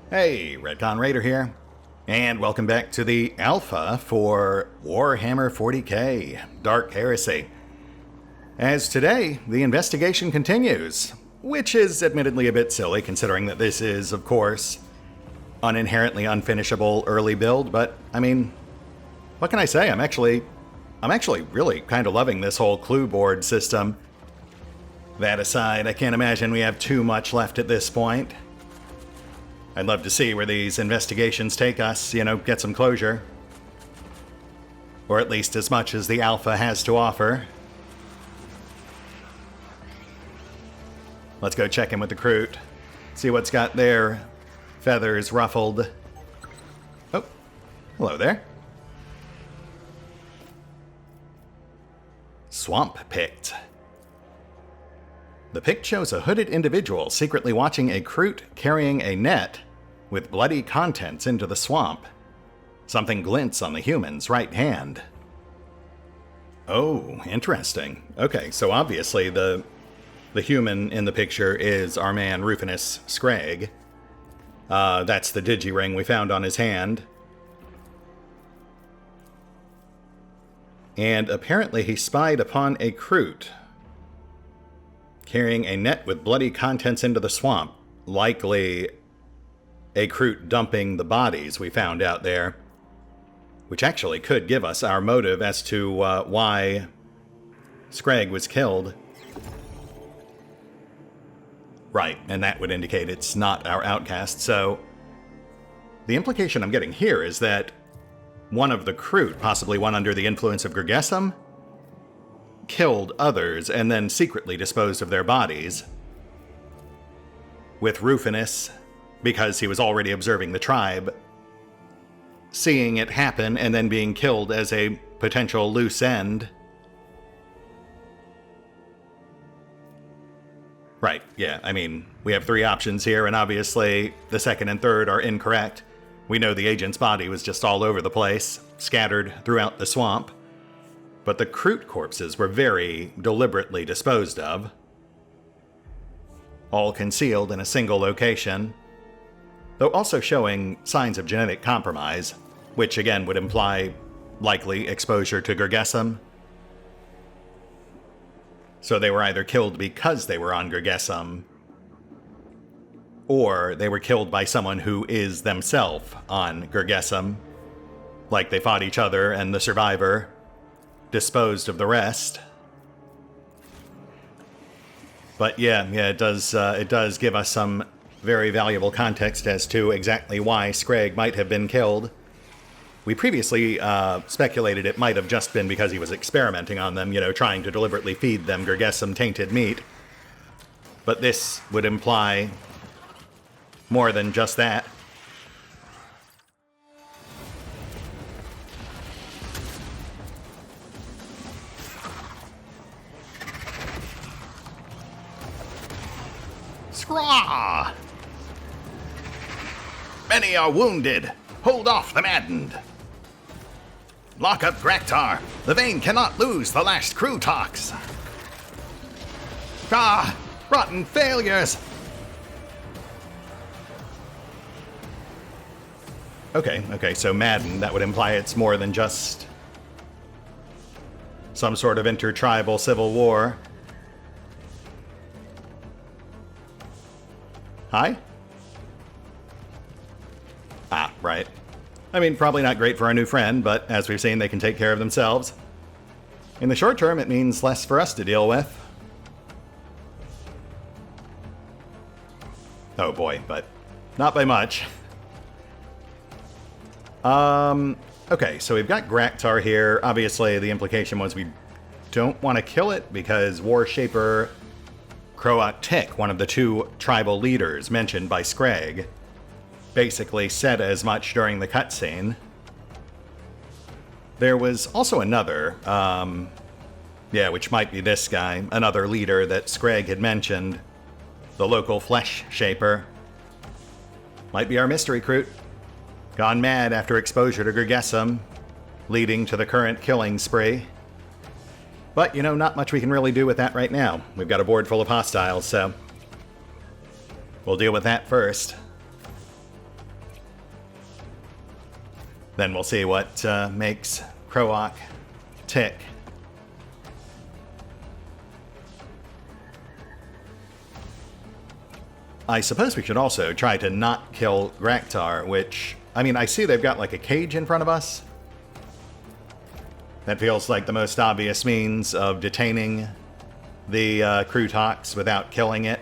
Hey, RetconRaider here, and welcome back to the alpha for Warhammer 40k, Dark Heresy. As today, the investigation continues, which is admittedly a bit silly considering that this is, of course, an inherently unfinishable early build, but, I mean, what can I say? I'm actually really kind of loving this whole clue board system. That aside, I can't imagine we have too much left at this point. I'd love to see where these investigations take us, get some closure. Or at least as much as the alpha has to offer. Let's go check in with the Kroot. See what's got their feathers ruffled. Oh, hello there. Swamp Pict. The pict shows a hooded individual secretly watching a Kroot carrying a net with bloody contents into the swamp. Something glints on the human's right hand. Oh, interesting. Okay, so obviously the human in the picture is our man Rufinus Scragg. That's the digi-ring we found on his hand. And apparently he spied upon a Kroot carrying a net with bloody contents into the swamp. Likely a Kroot dumping the bodies we found out there, which actually could give us our motive as to why Scragg was killed. Right, and that would indicate it's not our outcast, so the implication I'm getting here is that one of the Kroot, possibly one under the influence of Gergesum, killed others and then secretly disposed of their bodies, with Rufinus, because he was already observing the tribe, seeing it happen and then being killed as a potential loose end. Right, yeah, I mean, we have three options here, and obviously the second and third are incorrect. We know the agent's body was just all over the place, scattered throughout the swamp, but the Kroot corpses were very deliberately disposed of, all concealed in a single location, though also showing signs of genetic compromise, which again would imply likely exposure to Gergesum. So they were either killed because they were on Gergesum, or they were killed by someone who is themselves on Gergesum, like they fought each other and the survivor disposed of the rest. But yeah, it does give us some very valuable context as to exactly why Scragg might have been killed. We previously speculated it might have just been because he was experimenting on them, trying to deliberately feed them Gergesum-tainted meat. But this would imply more than just that. Scraw! Many are wounded. Hold off the maddened. Lock up Graktar. The Vane cannot lose the last Krootox. Ah! Rotten failures! Okay, so maddened, that would imply it's more than just some sort of intertribal civil war. Hi? Ah, right. I mean, probably not great for our new friend, but as we've seen, they can take care of themselves. In the short term, it means less for us to deal with. Oh boy, but not by much. Okay, so we've got Graktar here. Obviously, the implication was we don't want to kill it because Warshaper Croagtik, one of the two tribal leaders mentioned by Scragg, basically said as much during the cutscene. There was also another, which might be this guy, another leader that Scragg had mentioned, the local flesh shaper. Might be our mystery Kroot. Gone mad after exposure to Gergesum, leading to the current killing spree. But, not much we can really do with that right now. We've got a board full of hostiles, so we'll deal with that first. Then we'll see what makes Croak tick. I suppose we should also try to not kill Graktar, which, I mean, I see they've got like a cage in front of us. That feels like the most obvious means of detaining the Krutox without killing it.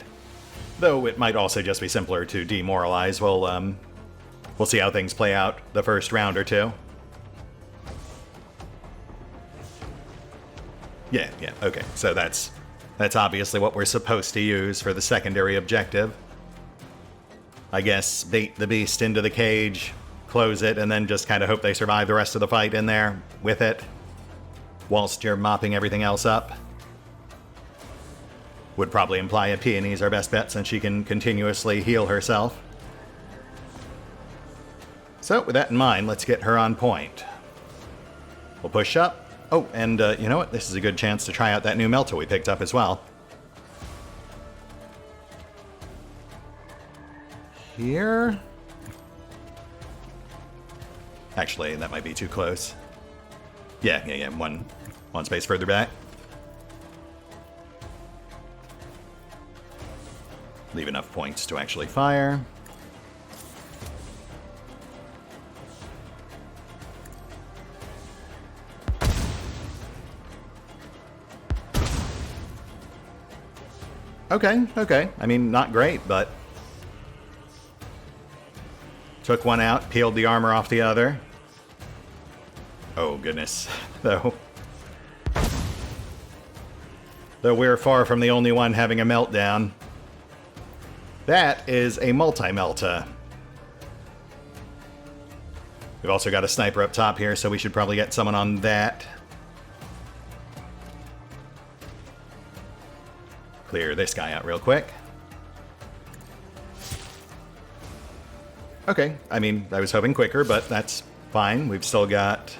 Though it might also just be simpler to demoralize. We'll see how things play out the first round or two. Yeah, okay. So that's obviously what we're supposed to use for the secondary objective. I guess bait the beast into the cage, close it, and then just kind of hope they survive the rest of the fight in there with it, whilst you're mopping everything else up. Would probably imply a Peony's our best bet since she can continuously heal herself. So, with that in mind, let's get her on point. We'll push up. Oh, and you know what? This is a good chance to try out that new Melta we picked up as well. Here? Actually, that might be too close. Yeah. One space further back. Leave enough points to actually fire. Okay. I mean, not great, but... Took one out, peeled the armor off the other. Oh, goodness. Though we're far from the only one having a meltdown. That is a multi-melta. We've also got a sniper up top here, so we should probably get someone on that. Clear this guy out real quick. Okay, I mean, I was hoping quicker, but that's fine. We've still got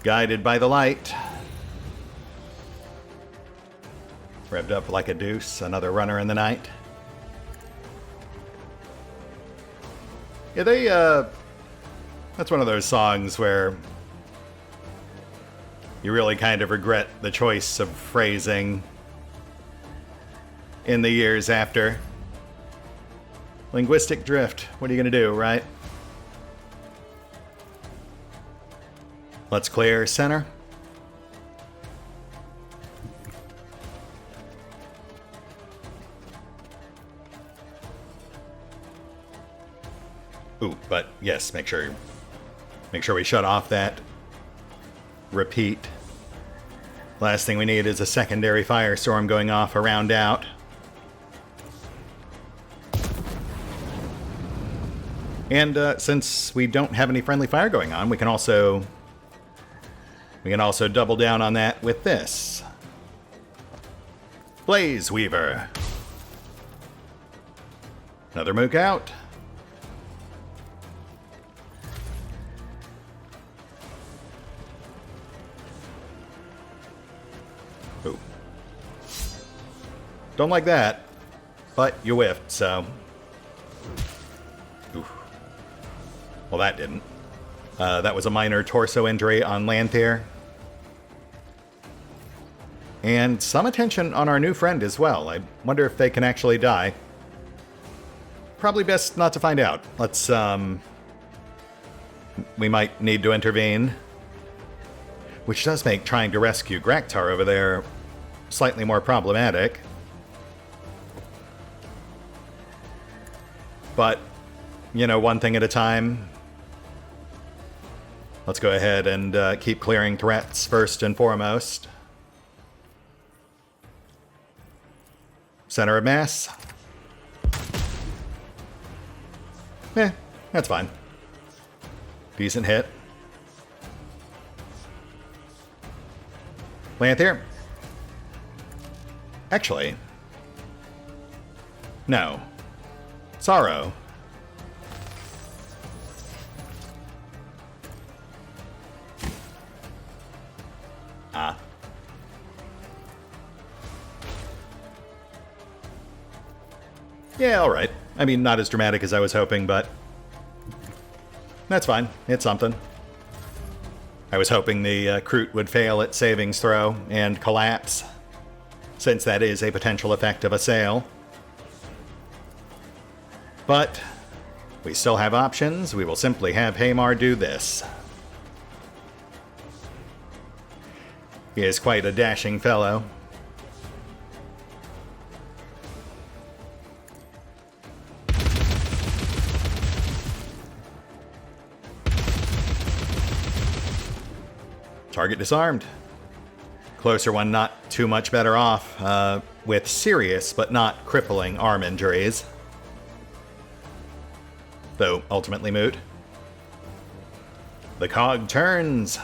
Guided by the Light. Revved up like a deuce, another runner in the night. Yeah, that's one of those songs where you really kind of regret the choice of phrasing in the years after. Linguistic drift. What are you going to do, right? Let's clear center. Ooh, but yes, make sure we shut off that repeat. Last thing we need is a secondary firestorm going off a round out. And since we don't have any friendly fire going on, we can also double down on that with this. Blaze Weaver. Another mook out. Ooh. Don't like that, but you whiffed, so... Well, that didn't. That was a minor torso injury on Lanthier. And some attention on our new friend as well. I wonder if they can actually die. Probably best not to find out. Let's, we might need to intervene. Which does make trying to rescue Graktar over there slightly more problematic. But, you know, one thing at a time. Let's go ahead and keep clearing threats first and foremost. Center of mass. That's fine. Decent hit. Lanthier. Actually. No. Sorrow. Yeah, alright. I mean, not as dramatic as I was hoping, but... That's fine. It's something. I was hoping the Kroot would fail its savings throw and collapse, since that is a potential effect of a sail. But we still have options. We will simply have Heymar do this. He is quite a dashing fellow. Target disarmed. Closer one not too much better off, with serious but not crippling arm injuries. Though ultimately moot. The cog turns.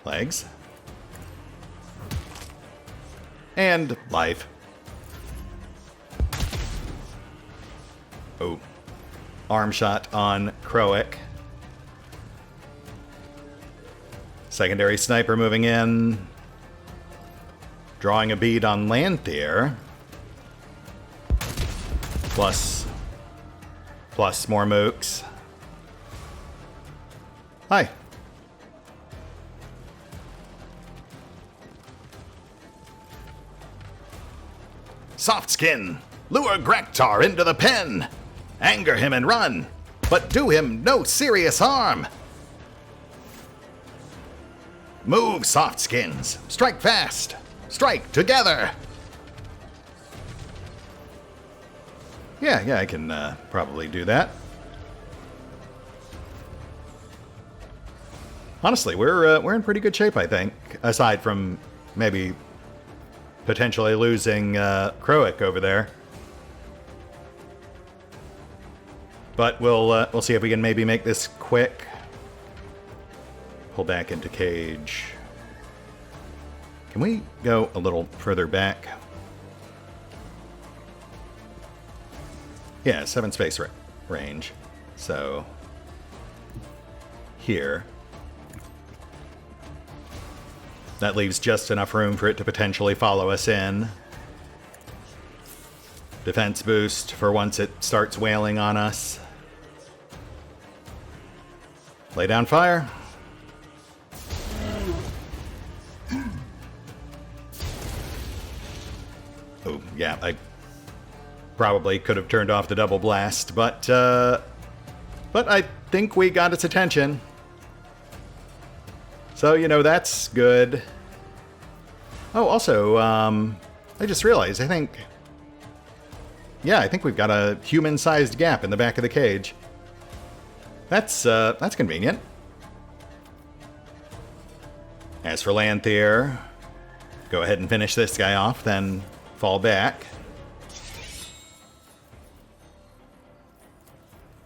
Legs. And life. Oh. Arm shot on Kroic. Secondary sniper moving in. Drawing a bead on Lanthier. Plus more mooks. Hi. Soft skin! Lure Graktar into the pen! Anger him and run, but do him no serious harm! Move, soft skins! Strike fast! Strike together! Yeah, I can probably do that. Honestly, we're in pretty good shape, I think. Aside from maybe potentially losing Kroic over there. But we'll see if we can maybe make this quick. Pull back into cage. Can we go a little further back? Yeah, 7 space range. So here. That leaves just enough room for it to potentially follow us in. Defense boost for once it starts wailing on us. Lay down fire. Oh, yeah, I probably could have turned off the double blast, but I think we got its attention. So, you know, that's good. Oh, also, I just realized, I think we've got a human-sized gap in the back of the cage. That's convenient. As for Lanthier, go ahead and finish this guy off, then fall back.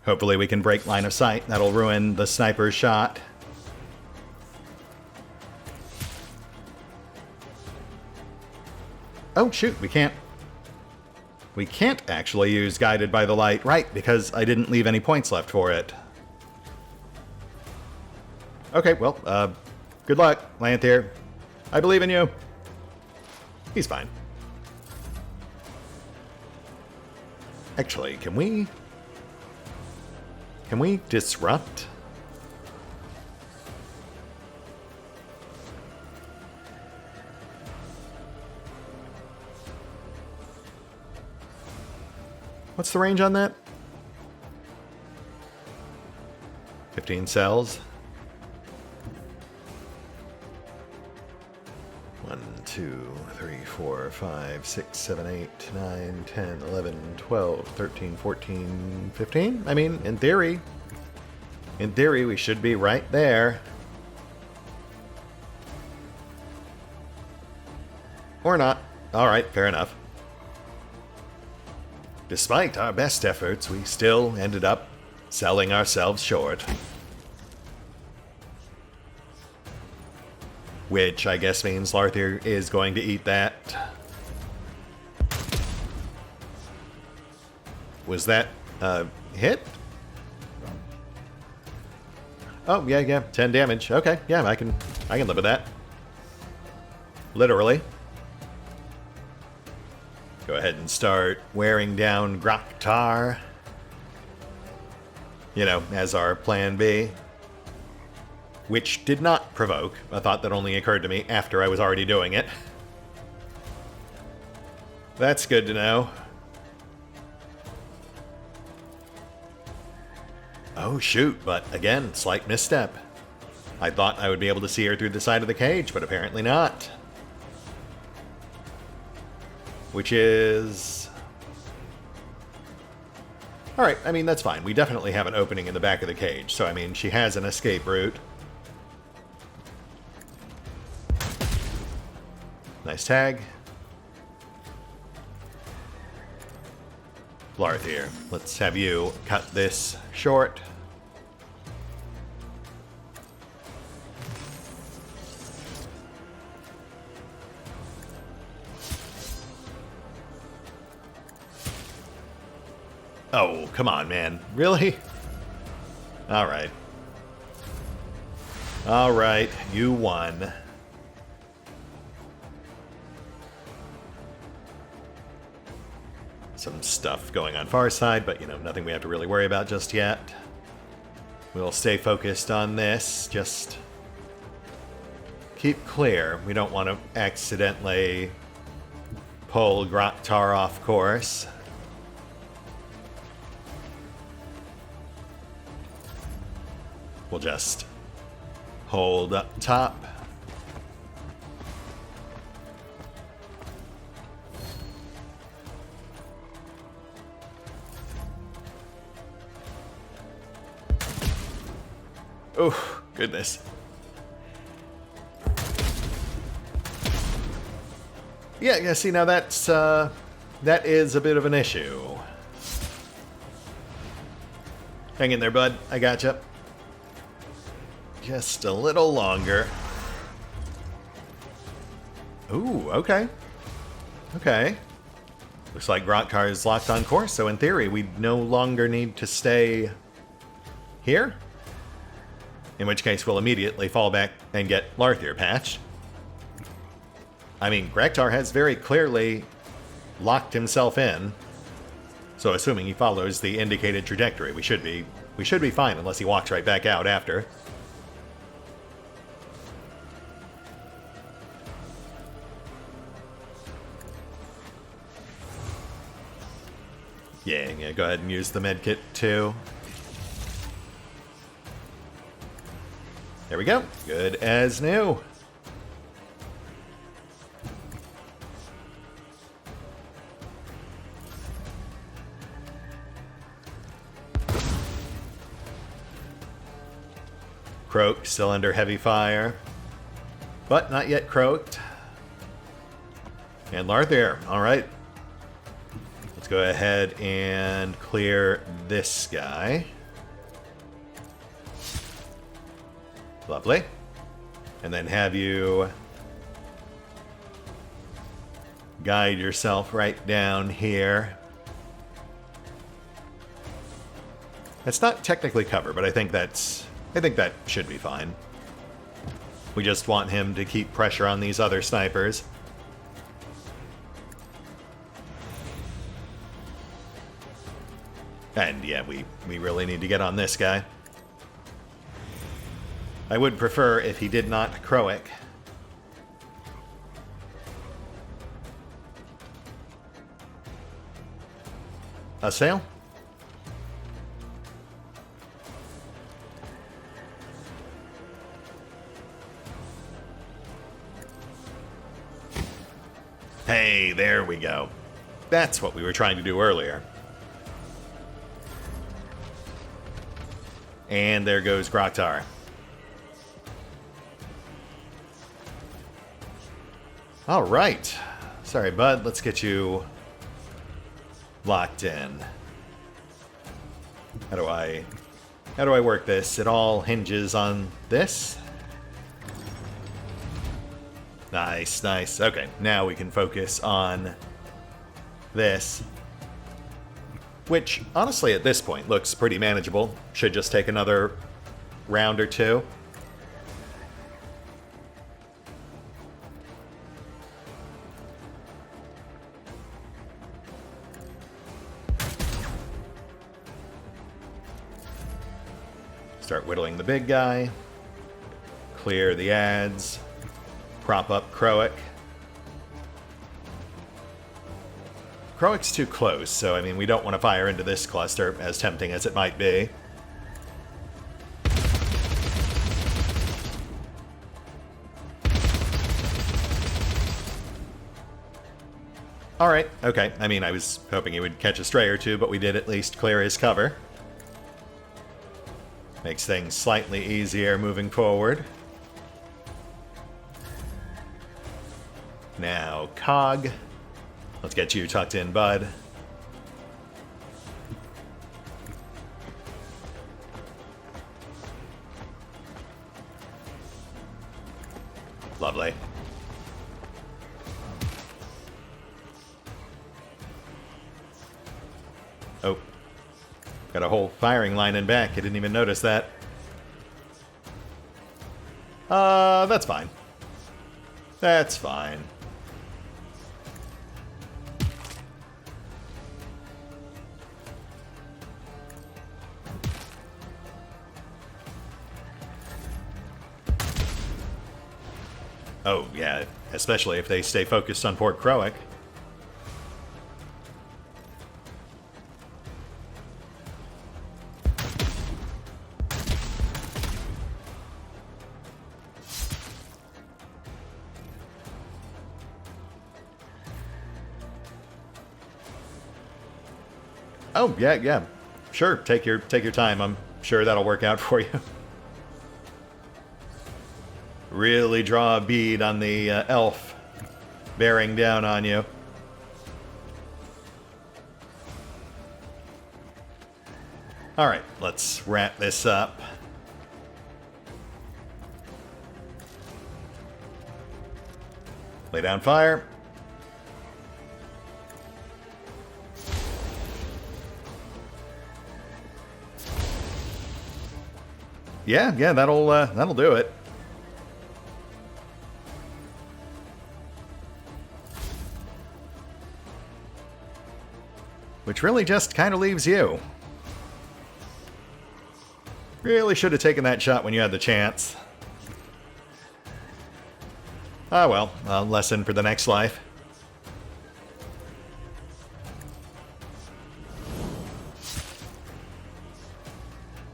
Hopefully we can break line of sight. That'll ruin the sniper's shot. Oh, shoot, we can't actually use Guided by the Light, right, because I didn't leave any points left for it. Okay, well, good luck, Lanthier. I believe in you. He's fine. Actually, can we disrupt? What's the range on that? 15 cells. 1, 2, 3, 4, 5, 6, 7, 8, 9, 10, 11, 12, 13, 14, 15? I mean, in theory, we should be right there. Or not. Alright, fair enough. Despite our best efforts, we still ended up selling ourselves short. Which I guess means Lanthier is going to eat that. Was that a hit? Oh, yeah, 10 damage. Okay, yeah, I can live with that. Literally. Go ahead and start wearing down Groktar. You know, as our plan B. Which did not provoke a thought that only occurred to me after I was already doing it. That's good to know. Oh shoot, but again, slight misstep. I thought I would be able to see her through the side of the cage, but apparently not. Which is... Alright, I mean, that's fine. We definitely have an opening in the back of the cage, so I mean, she has an escape route. Nice tag. Larth here. Let's have you cut this short. Oh, come on, man. Really? Alright. Alright, you won. Some stuff going on far side, but, you know, nothing we have to really worry about just yet. We'll stay focused on this. Just keep clear. We don't want to accidentally pull Groktar off course. We'll just hold up top. Oh, goodness. Yeah, see, now that's, that is a bit of an issue. Hang in there, bud. I gotcha. Just a little longer. Ooh, okay. Okay. Looks like Groktar is locked on course, so in theory, we no longer need to stay here. In which case, we'll immediately fall back and get Larth patched. I mean, Groktar has very clearly locked himself in. So assuming he follows the indicated trajectory, we should be fine unless he walks right back out after. Yeah, go ahead and use the medkit too. There we go. Good as new. Croak still under heavy fire, but not yet croaked. And Larth there. All right. Let's go ahead and clear this guy. Lovely. And then have you guide yourself right down here. That's not technically cover, but I think that should be fine. We just want him to keep pressure on these other snipers. And yeah, we really need to get on this guy. I would prefer if he did not Croak. Assail? Hey, there we go. That's what we were trying to do earlier. And there goes Groktar. All right. Sorry, bud. Let's get you locked in. How do I work this? It all hinges on this. Nice, nice. Okay, now we can focus on this. Which, honestly, at this point, looks pretty manageable. Should just take another round or two. Start whittling the big guy. Clear the ads. Prop up Kroic. Kroic's too close, so I mean, we don't want to fire into this cluster, as tempting as it might be. Alright, okay. I mean, I was hoping he would catch a stray or two, but we did at least clear his cover. Makes things slightly easier moving forward. Now, Cog. Let's get you tucked in, bud. Lovely. Oh. Got a whole firing line in back. I didn't even notice that. That's fine. That's fine. Oh, yeah, especially if they stay focused on Port Kroic. Oh, yeah. Sure, take your time. I'm sure that'll work out for you. Really draw a bead on the elf bearing down on you. Alright, let's wrap this up. Lay down fire. Yeah, that'll do it. Which really just kind of leaves you. Really should have taken that shot when you had the chance. Ah well, a lesson for the next life.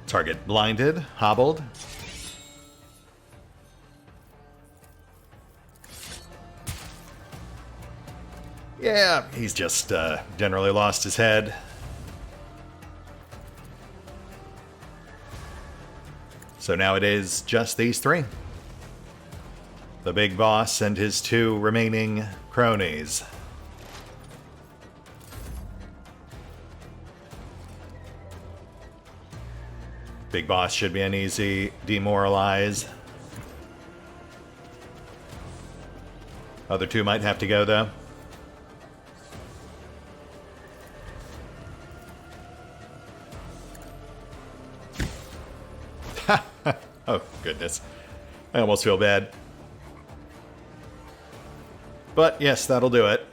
Target blinded, hobbled. Yeah, he's just generally lost his head. So now it is just these three. The big boss and his two remaining cronies. Big boss should be an easy demoralize. Other two might have to go though. Oh, goodness. I almost feel bad. But, yes, that'll do it.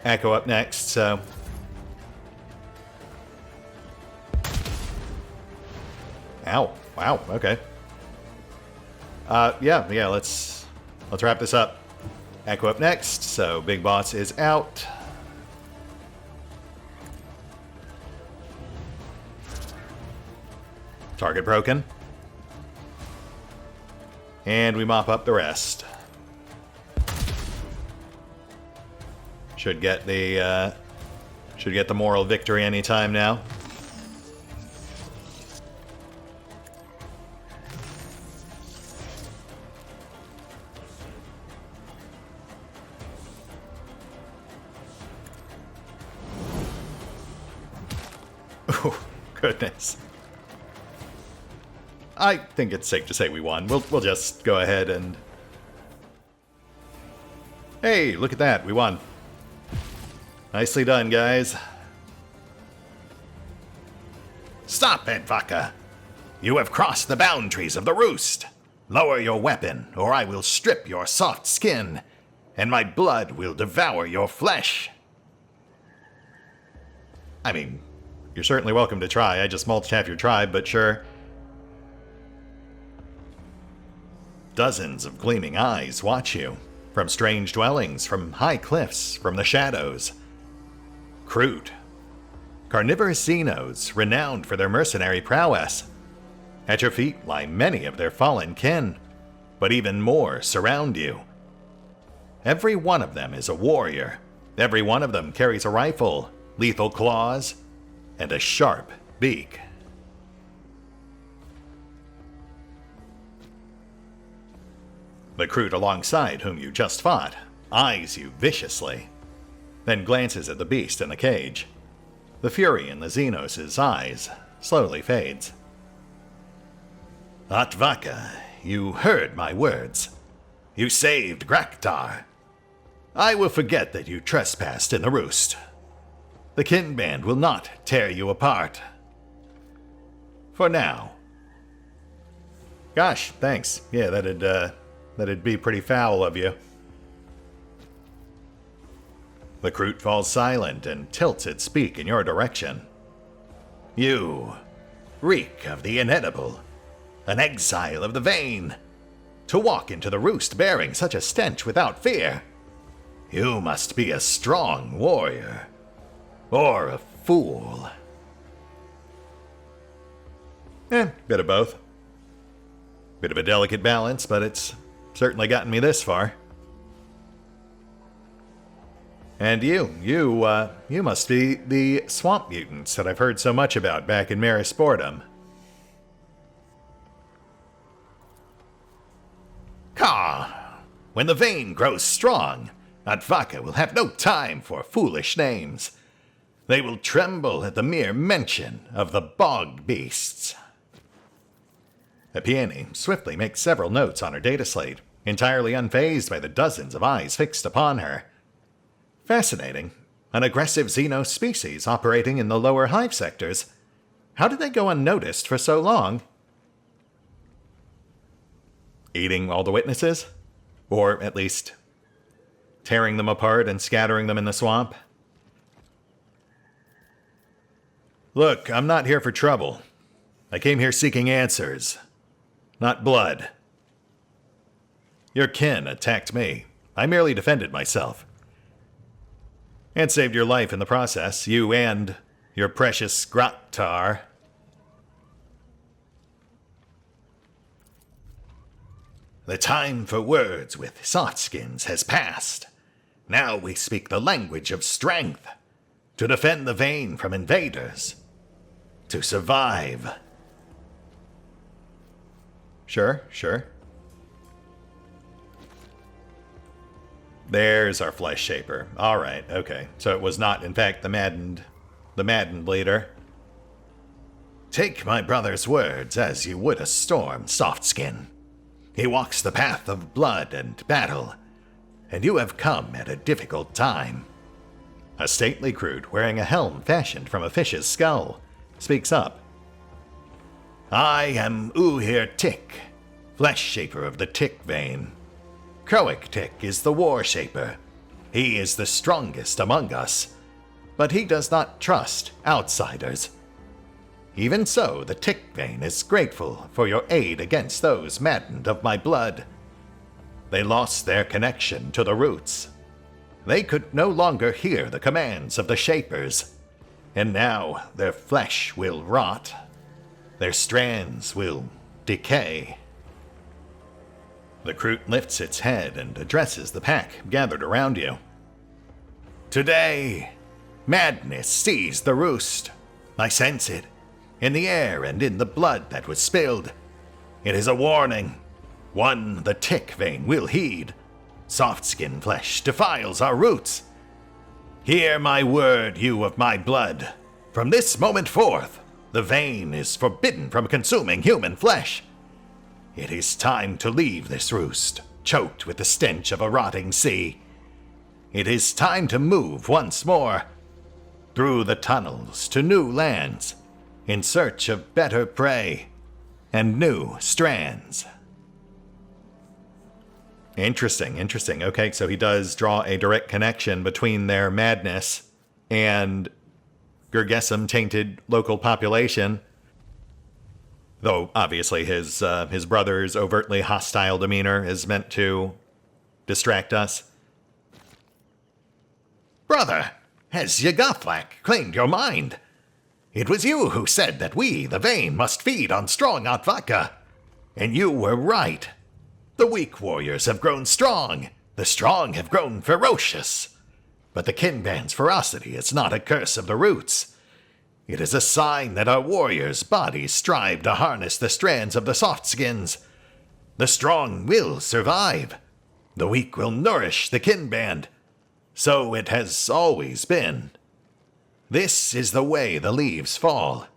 Echo up next, so... Ow. Wow, okay. Yeah, let's wrap this up. Echo up next, so Big Boss is out. Target broken. And we mop up the rest. Should get the moral victory anytime now. Oh, goodness. I think it's safe to say we won. We'll just go ahead and... Hey, look at that. We won. Nicely done, guys. Stop it, Vaka! You have crossed the boundaries of the roost! Lower your weapon, or I will strip your soft skin, and my blood will devour your flesh! I mean, you're certainly welcome to try. I just mulched half your tribe, but sure. Dozens of gleaming eyes watch you, from strange dwellings, from high cliffs, from the shadows. Kroot. Carnivorous Xenos, renowned for their mercenary prowess. At your feet lie many of their fallen kin, but even more surround you. Every one of them is a warrior. Every one of them carries a rifle, lethal claws, and a sharp beak. The Kroot alongside whom you just fought eyes you viciously, then glances at the beast in the cage. The fury in the Xenos' eyes slowly fades. Atvaka, you heard my words. You saved Graktar. I will forget that you trespassed in the roost. The kin band will not tear you apart. For now. Gosh, thanks. Yeah, that'd be pretty foul of you. The Kroot falls silent and tilts its beak in your direction. You reek of the inedible, an exile of the vain. To walk into the roost bearing such a stench without fear. You must be a strong warrior, or a fool. Bit of both. Bit of a delicate balance, but it's certainly gotten me this far. And you must be the swamp mutants that I've heard so much about back in Marisportum. Caw! When the vein grows strong, Atvaka will have no time for foolish names. They will tremble at the mere mention of the bog beasts. Epiene swiftly makes several notes on her data slate, entirely unfazed by the dozens of eyes fixed upon her. Fascinating. An aggressive Xeno species operating in the lower hive sectors. How did they go unnoticed for so long? Eating all the witnesses? Or at least tearing them apart and scattering them in the swamp? Look, I'm not here for trouble. I came here seeking answers, not blood. Your kin attacked me. I merely defended myself. And saved your life in the process, you and your precious Graktar. The time for words with softskins has passed. Now we speak the language of strength. To defend the vein from invaders. To survive. Sure. There's our flesh shaper. Alright, okay. So it was not, in fact, the maddened leader. Take my brother's words as you would a storm, Softskin. He walks the path of blood and battle, and you have come at a difficult time. A stately Kroot wearing a helm fashioned from a fish's skull speaks up. I am Uhir Tik, flesh shaper of the Tik vein. Croic Tik is the war shaper. He is the strongest among us, but he does not trust outsiders. Even so, the Tik vein is grateful for your aid against those maddened of my blood. They lost their connection to the roots. They could no longer hear the commands of the Shapers, and now their flesh will rot. Their strands will decay. The Kroot lifts its head and addresses the pack gathered around you. Today, madness seized the roost. I sense it, in the air and in the blood that was spilled. It is a warning, one the Tik vein will heed. Softskin flesh defiles our roots. Hear my word, you of my blood. From this moment forth, the vein is forbidden from consuming human flesh. It is time to leave this roost, choked with the stench of a rotting sea. It is time to move once more, through the tunnels to new lands, in search of better prey and new strands. Interesting, interesting. Okay, so he does draw a direct connection between their madness and Gergesum-tainted local population. Though, obviously, his brother's overtly hostile demeanor is meant to distract us. Brother, has Yagaflak claimed your mind? It was you who said that we, the Vayne, must feed on strong Atvaka. And you were right. The weak warriors have grown strong. The strong have grown ferocious. But the Kinban's ferocity is not a curse of the roots. It is a sign that our warriors' bodies strive to harness the strands of the soft skins. The strong will survive. The weak will nourish the Kinband. So it has always been. This is the way the leaves fall.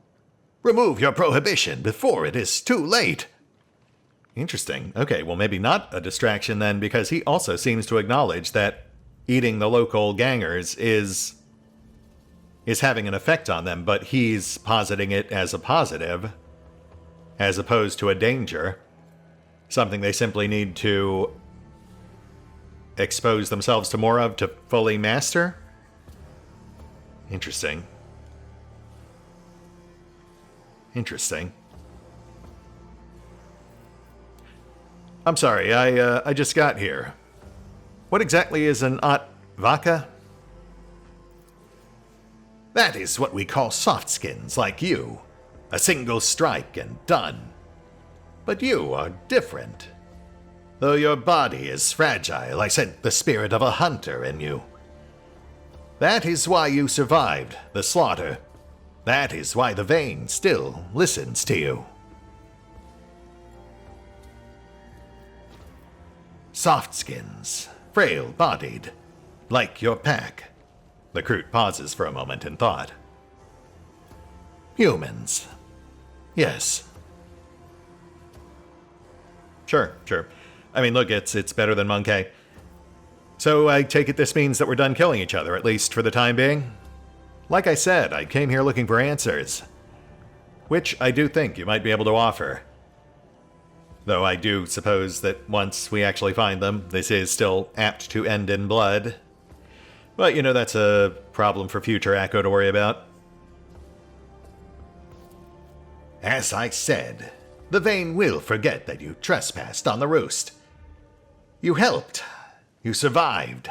Remove your prohibition before it is too late. Interesting. Okay, well maybe not a distraction then, because he also seems to acknowledge that eating the local gangers is having an effect on them, but he's positing it as a positive, as opposed to a danger. Something they simply need to expose themselves to more of to fully master? Interesting. Interesting. I'm sorry, I just got here. What exactly is an Atvaka? That is what we call softskins like you. A single strike and done. But you are different. Though your body is fragile, I sent the spirit of a hunter in you. That is why you survived the slaughter. That is why the Vayne still listens to you. Softskins, frail-bodied, like your pack. The Kroot pauses for a moment in thought. Humans. Yes. Sure. I mean, look, it's better than Monkey. So I take it this means that we're done killing each other, at least for the time being? Like I said, I came here looking for answers. Which I do think you might be able to offer. Though I do suppose that once we actually find them, this is still apt to end in blood. But, you know, that's a problem for future Akko to worry about. As I said, the Vayne will forget that you trespassed on the roost. You helped. You survived.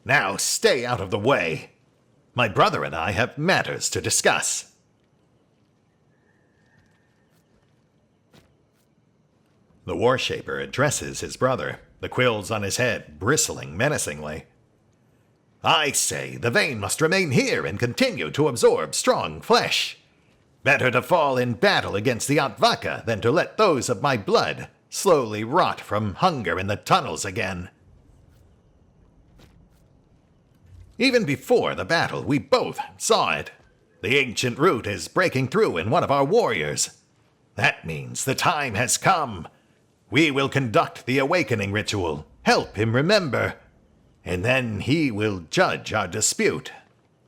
Now stay out of the way. My brother and I have matters to discuss. The Warshaper addresses his brother, the quills on his head bristling menacingly. I say the Vayne must remain here and continue to absorb strong flesh. Better to fall in battle against the Atvaka than to let those of my blood slowly rot from hunger in the tunnels again. Even before the battle, we both saw it. The ancient root is breaking through in one of our warriors. That means the time has come. We will conduct the awakening ritual, help him remember, and then he will judge our dispute.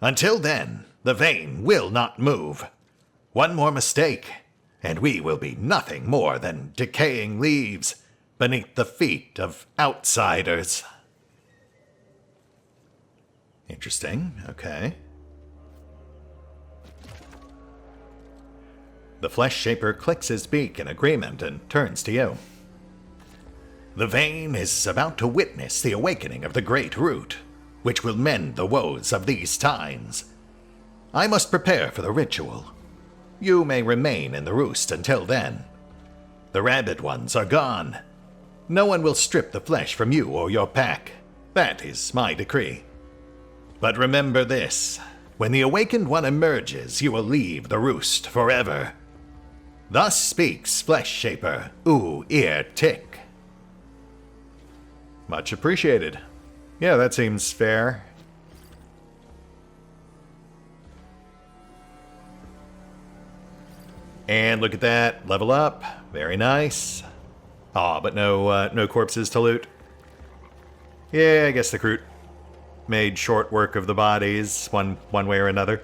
Until then, the Vayne will not move. One more mistake, and we will be nothing more than decaying leaves beneath the feet of outsiders. Interesting, okay. The Flesh Shaper clicks his beak in agreement and turns to you. The Vayne is about to witness the awakening of the Great Root, which will mend the woes of these times. I must prepare for the ritual. You may remain in the roost until then. The rabid ones are gone. No one will strip the flesh from you or your pack. That is my decree. But remember this. When the awakened one emerges, you will leave the roost forever. Thus speaks Flesh Shaper Ear Tick. Much appreciated. Yeah, that seems fair. And look at that, level up. Very nice. Aw, but no corpses to loot. Yeah, I guess the Kroot made short work of the bodies, one way or another.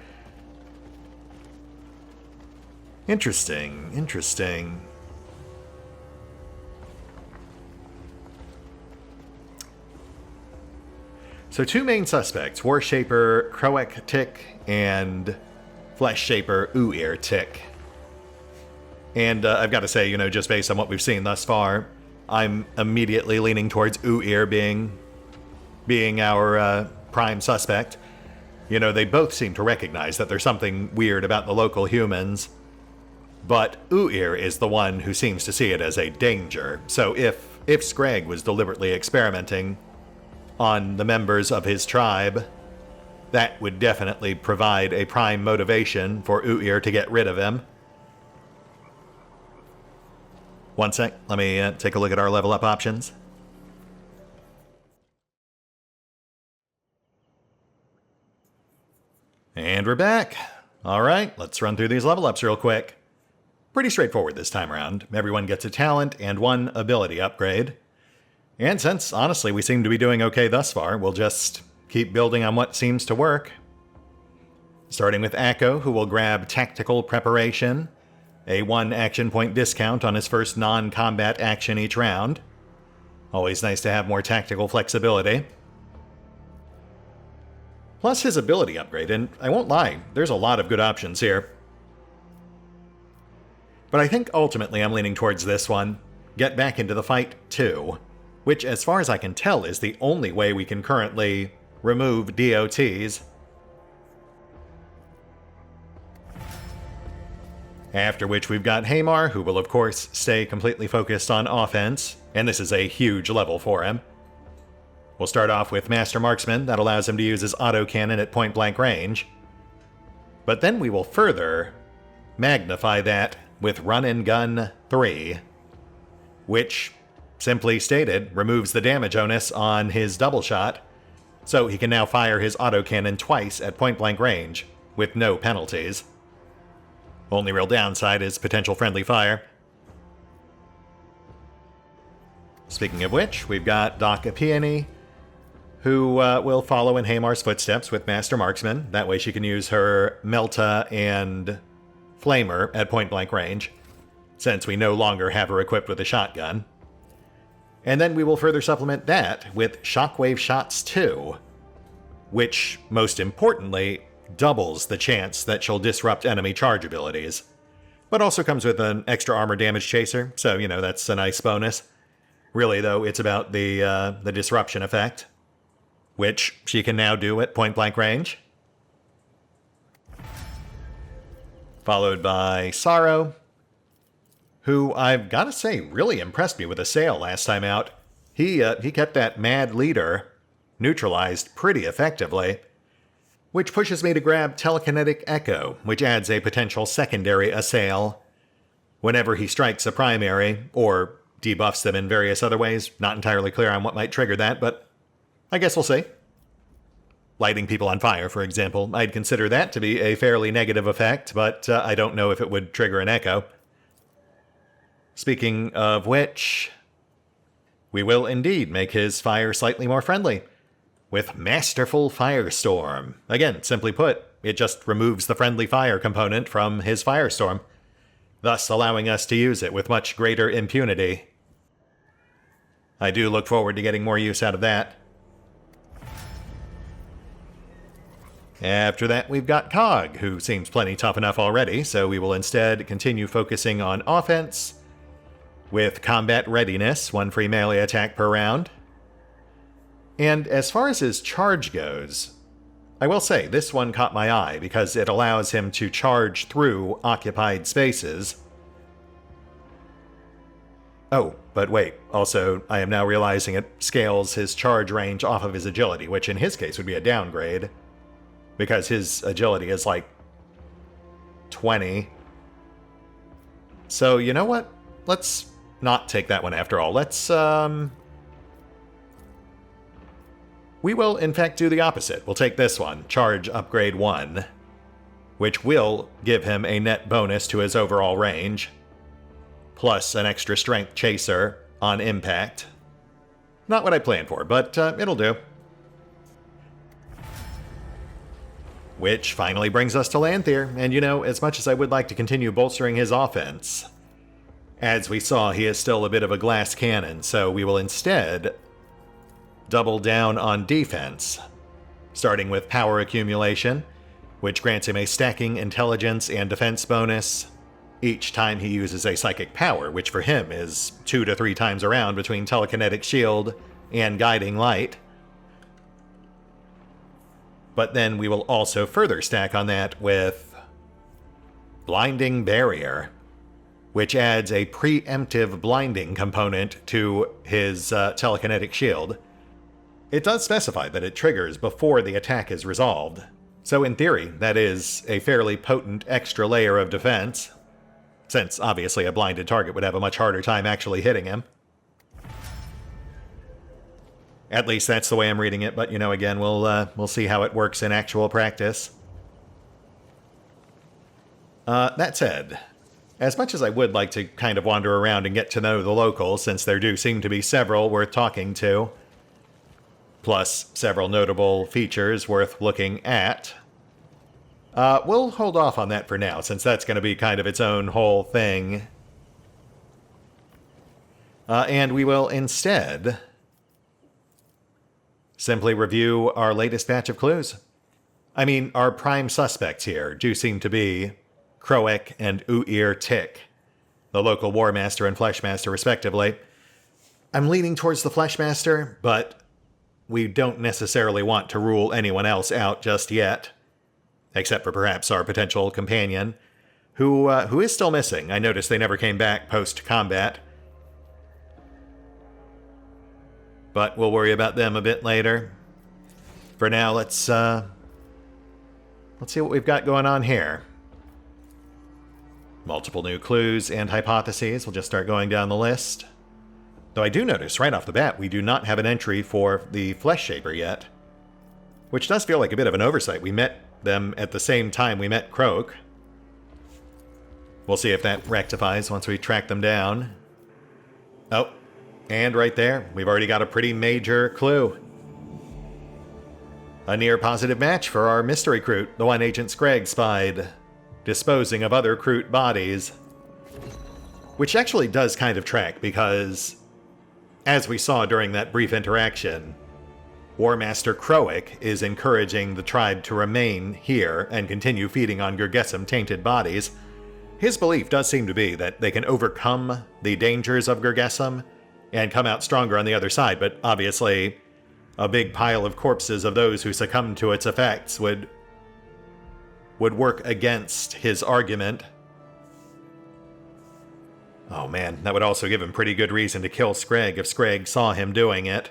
Interesting, interesting. So 2 main suspects, War Shaper Kathartik and Flesh Shaper Tik. And I've got to say, just based on what we've seen thus far, I'm immediately leaning towards being our prime suspect. They both seem to recognize that there's something weird about the local humans, but is the one who seems to see it as a danger. So if Scrag was deliberately experimenting on the members of his tribe, that would definitely provide a prime motivation for to get rid of him. One sec, let me take a look at our level up options. And we're back. Alright, let's run through these level ups real quick. Pretty straightforward this time around. Everyone gets a talent and 1 ability upgrade. And since, honestly, we seem to be doing okay thus far, we'll just keep building on what seems to work. Starting with Akko, who will grab Tactical Preparation, a 1 action point discount on his first non-combat action each round. Always nice to have more tactical flexibility. Plus his ability upgrade, and I won't lie, there's a lot of good options here. But I think ultimately I'm leaning towards this one, Get Back into the Fight 2, which as far as I can tell is the only way we can currently remove DOTs. After which we've got Seymore, who will of course stay completely focused on offense, and this is a huge level for him. We'll start off with Master Marksman, that allows him to use his autocannon at point-blank range. But then we will further magnify that with Run and Gun 3, which, simply stated, removes the damage onus on his double shot, so he can now fire his autocannon twice at point-blank range, with no penalties. Only real downside is potential friendly fire. Speaking of which, we've got Doc Peony, who will follow in Seymore's footsteps with Master Marksman. That way she can use her Melta and Flamer at point-blank range, since we no longer have her equipped with a shotgun. And then we will further supplement that with Shockwave Shots 2, which, most importantly, doubles the chance that she'll disrupt enemy charge abilities, but also comes with an extra armor damage chaser, so, that's a nice bonus. Really, though, it's about the disruption effect, which she can now do at point-blank range. Followed by Sorrow, who I've got to say really impressed me with a sale last time out. He kept that Mad Leader neutralized pretty effectively, which pushes me to grab Telekinetic Echo, which adds a potential secondary assail whenever he strikes a primary, or debuffs them in various other ways. Not entirely clear on what might trigger that, but I guess we'll see. Lighting people on fire, for example, I'd consider that to be a fairly negative effect, but I don't know if it would trigger an echo. Speaking of which, we will indeed make his fire slightly more friendly with Masterful Firestorm. Again, simply put, it just removes the friendly fire component from his Firestorm, thus allowing us to use it with much greater impunity. I do look forward to getting more use out of that. After that, we've got Cog, who seems plenty tough enough already, so we will instead continue focusing on offense with Combat Readiness, 1 free melee attack per round. And as far as his charge goes, I will say this one caught my eye because it allows him to charge through occupied spaces. Oh, but wait, also, I am now realizing it scales his charge range off of his agility, which in his case would be a downgrade, because his agility is like 20. So, you know what? Let's not take that one after all. We will, in fact, do the opposite. We'll take this one, Charge Upgrade 1, which will give him a net bonus to his overall range, plus an extra Strength Chaser on impact. Not what I planned for, but it'll do. Which finally brings us to Lanthier, and you know, as much as I would like to continue bolstering his offense, as we saw, he is still a bit of a glass cannon, so we will instead double down on defense, starting with power accumulation, which grants him a stacking intelligence and defense bonus each time he uses a psychic power, which for him is 2 to 3 times around between telekinetic shield and guiding light. But then we will also further stack on that with Blinding Barrier, which adds a preemptive blinding component to his telekinetic shield. It does specify that it triggers before the attack is resolved, so in theory, that is a fairly potent extra layer of defense, since obviously a blinded target would have a much harder time actually hitting him. At least that's the way I'm reading it, but you know, again, we'll see how it works in actual practice. That said, as much as I would like to kind of wander around and get to know the locals, since there do seem to be several worth talking to, plus several notable features worth looking at, we'll hold off on that for now, since that's going to be kind of its own whole thing. And we will instead simply review our latest batch of clues. I mean, our prime suspects here do seem to be Kroic and Uir Tick, the local War Master and Fleshmaster respectively. I'm leaning towards the Fleshmaster, but we don't necessarily want to rule anyone else out just yet, except for perhaps our potential companion, who is still missing. I noticed they never came back post-combat, but we'll worry about them a bit later. For now, let's see what we've got going on here. Multiple new clues and hypotheses. We'll just start going down the list. Though I do notice right off the bat we do not have an entry for the Flesh Shaper yet, which does feel like a bit of an oversight. We met them at the same time we met Kroak. We'll see if that rectifies once we track them down. Oh, and right there, we've already got a pretty major clue. A near positive match for our mystery Kroot, the one Agent Scragg spied, disposing of other Kroot bodies. Which actually does kind of track, because as we saw during that brief interaction, War Master Kroic is encouraging the tribe to remain here and continue feeding on Gurgesum-tainted bodies. His belief does seem to be that they can overcome the dangers of Gurgesum and come out stronger on the other side, but obviously a big pile of corpses of those who succumbed to its effects would work against his argument. Oh man, that would also give him pretty good reason to kill Scragg if Scragg saw him doing it.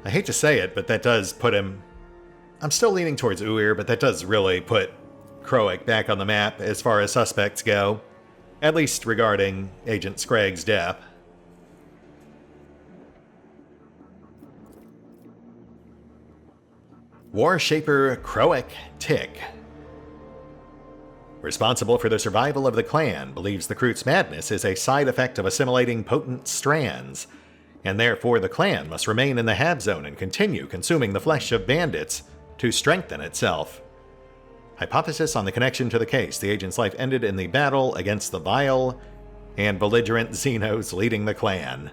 I hate to say it, but that does put him... I'm still leaning towards Uir, but that does really put Kroic back on the map as far as suspects go, at least regarding Agent Scragg's death. War Shaper Kroic Tick, responsible for the survival of the clan, believes the Kroot's madness is a side effect of assimilating potent strands, and therefore the clan must remain in the Hab Zone and continue consuming the flesh of bandits to strengthen itself. Hypothesis on the connection to the case. The agent's life ended in the battle against the vile and belligerent Xenos leading the clan.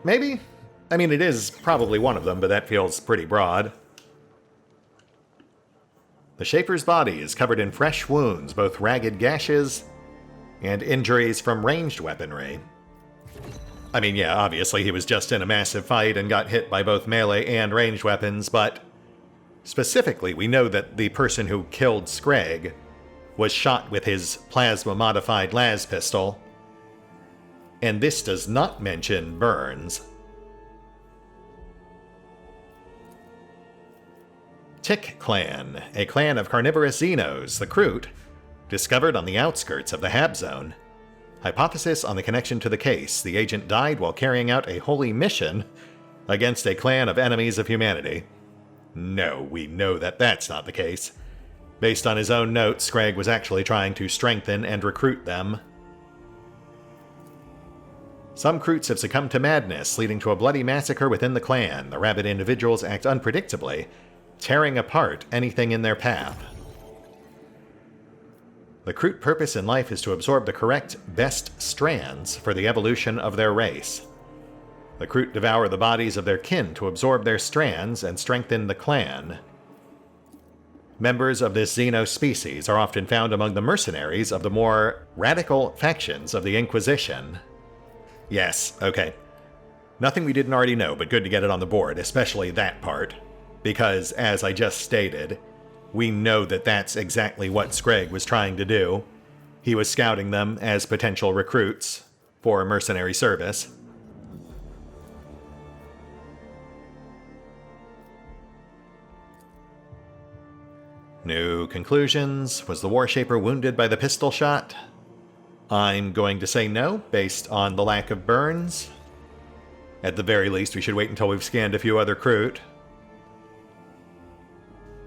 Maybe? I mean, it is probably one of them, but that feels pretty broad. The Shaper's body is covered in fresh wounds, both ragged gashes and injuries from ranged weaponry. I mean, yeah, obviously he was just in a massive fight and got hit by both melee and ranged weapons, but specifically we know that the person who killed Scragg was shot with his plasma-modified las pistol, and this does not mention burns. Tick Clan, a clan of carnivorous Xenos, the Kroot, discovered on the outskirts of the Hab Zone. Hypothesis on the connection to the case. The agent died while carrying out a holy mission against a clan of enemies of humanity. No, we know that that's not the case. Based on his own notes, Scragg was actually trying to strengthen and recruit them. Some Kroots have succumbed to madness, leading to a bloody massacre within the clan. The rabid individuals act unpredictably tearing apart anything in their path. The Kroot purpose in life is to absorb the correct, best strands for the evolution of their race. The Kroot devour the bodies of their kin to absorb their strands and strengthen the clan. Members of this Xeno species are often found among the mercenaries of the more radical factions of the Inquisition. Yes, okay. Nothing we didn't already know, but good to get it on the board, especially that part. Because, as I just stated, we know that that's exactly what Scrag was trying to do. He was scouting them as potential recruits for mercenary service. New conclusions. Was the Warshaper wounded by the pistol shot? I'm going to say no, based on the lack of burns. At the very least, we should wait until we've scanned a few other Kroot.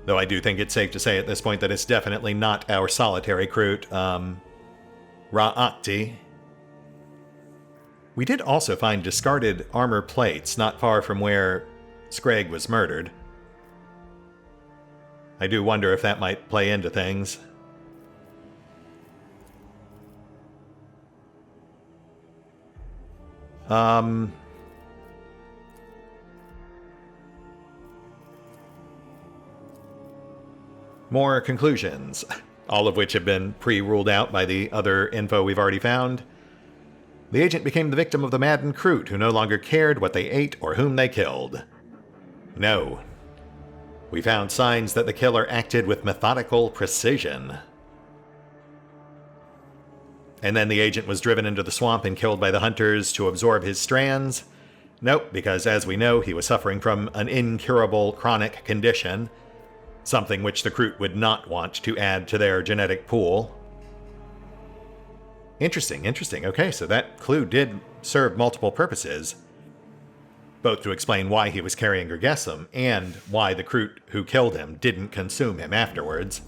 Though I do think it's safe to say at this point that it's definitely not our solitary Kroot, Ra'akti. We did also find discarded armor plates not far from where Scrag was murdered. I do wonder if that might play into things. More conclusions, all of which have been pre-ruled out by the other info we've already found. The agent became the victim of the maddened Kroot who no longer cared what they ate or whom they killed. No. We found signs that the killer acted with methodical precision. And then the agent was driven into the swamp and killed by the hunters to absorb his strands. Nope, because as we know, he was suffering from an incurable chronic condition, something which the Kroot would not want to add to their genetic pool. Interesting. Okay, so that clue did serve multiple purposes, both to explain why he was carrying Gergesum and why the Kroot who killed him didn't consume him afterwards.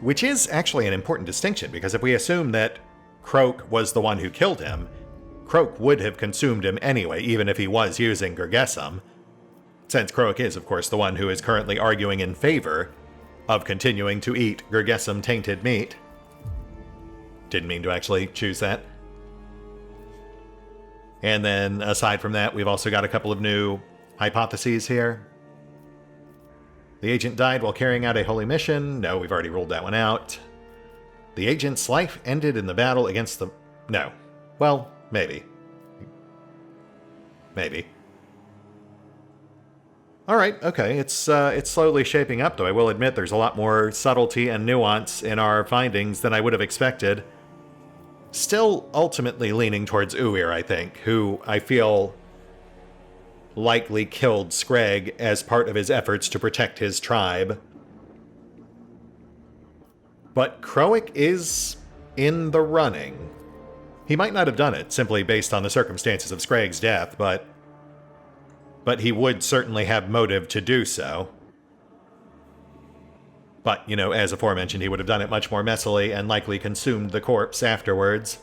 Which is actually an important distinction, because if we assume that Kroak was the one who killed him, Kroak would have consumed him anyway, even if he was using Gergesum, since Kroak is, of course, the one who is currently arguing in favor of continuing to eat Gergesum-tainted meat. Didn't mean to actually choose that. And then, aside from that, we've also got a couple of new hypotheses here. The agent died while carrying out a holy mission. No, we've already ruled that one out. The agent's life ended in the battle against the... No. Well, maybe. Maybe. Alright, okay, it's slowly shaping up, though I will admit there's a lot more subtlety and nuance in our findings than I would have expected. Still ultimately leaning towards Uir, I think, who I feel likely killed Scrag as part of his efforts to protect his tribe. But Kroak is in the running. He might not have done it simply based on the circumstances of Scrag's death, but he would certainly have motive to do so. But, you know, as aforementioned, he would have done it much more messily and likely consumed the corpse afterwards.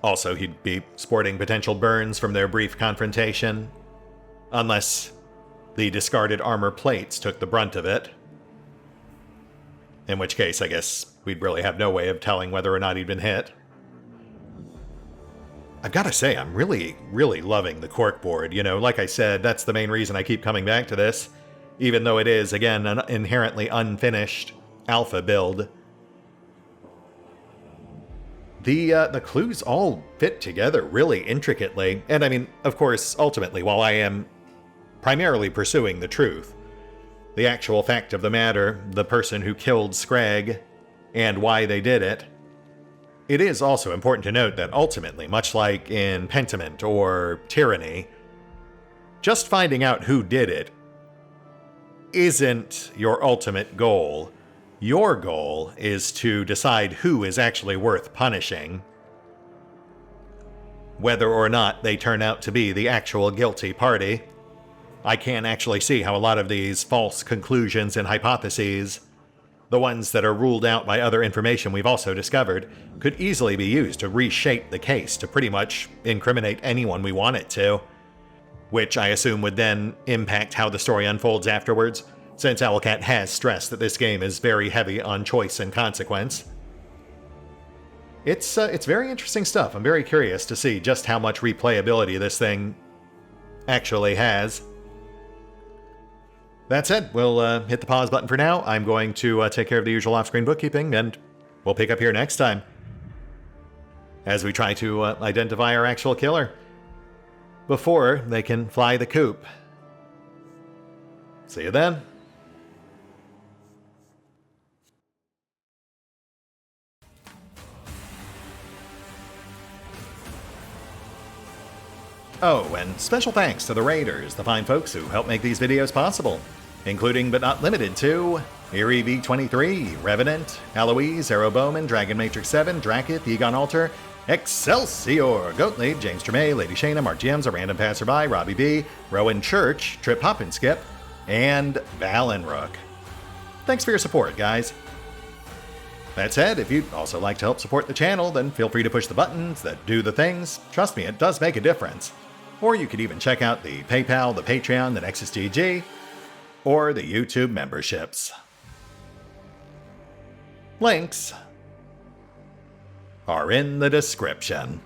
Also, he'd be sporting potential burns from their brief confrontation, unless the discarded armor plates took the brunt of it. In which case, I guess we'd really have no way of telling whether or not he'd been hit. I've got to say, I'm really, really loving the corkboard. You know, like I said, that's the main reason I keep coming back to this, even though it is, again, an inherently unfinished alpha build. The clues all fit together really intricately, and I mean, of course, ultimately, while I am primarily pursuing the truth, the actual fact of the matter, the person who killed Scrag, and why they did it, it is also important to note that ultimately, much like in Pentiment or Tyranny, just finding out who did it isn't your ultimate goal. Your goal is to decide who is actually worth punishing, whether or not they turn out to be the actual guilty party. I can actually see how a lot of these false conclusions and hypotheses, the ones that are ruled out by other information we've also discovered, could easily be used to reshape the case to pretty much incriminate anyone we want it to. which I assume would then impact how the story unfolds afterwards, since Owlcat has stressed that this game is very heavy on choice and consequence. It's very interesting stuff. I'm very curious to see just how much replayability this thing actually has. That said, we'll hit the pause button for now. I'm going to take care of the usual off-screen bookkeeping, and we'll pick up here next time as we try to identify our actual killer before they can fly the coop. See you then. Oh, and special thanks to the Raiders, the fine folks who help make these videos possible, including but not limited to Eerie V23, Revenant, Alois, Arrow Bowman, Dragon Matrix 7, Drakiith, EgonAlter, Exsellsior, Gottlieb, James Trimmier, Lady Shayna, Mark Giemza, RandomPassrby, RobbyB, Rowan Church, Triphoppenskip, and Valinrook. Thanks for your support, guys. That said, if you'd also like to help support the channel, then feel free to push the buttons that do the things. Trust me, it does make a difference. Or you could even check out the PayPal, the Patreon, the Nexus GG, or the YouTube memberships. Links are in the description.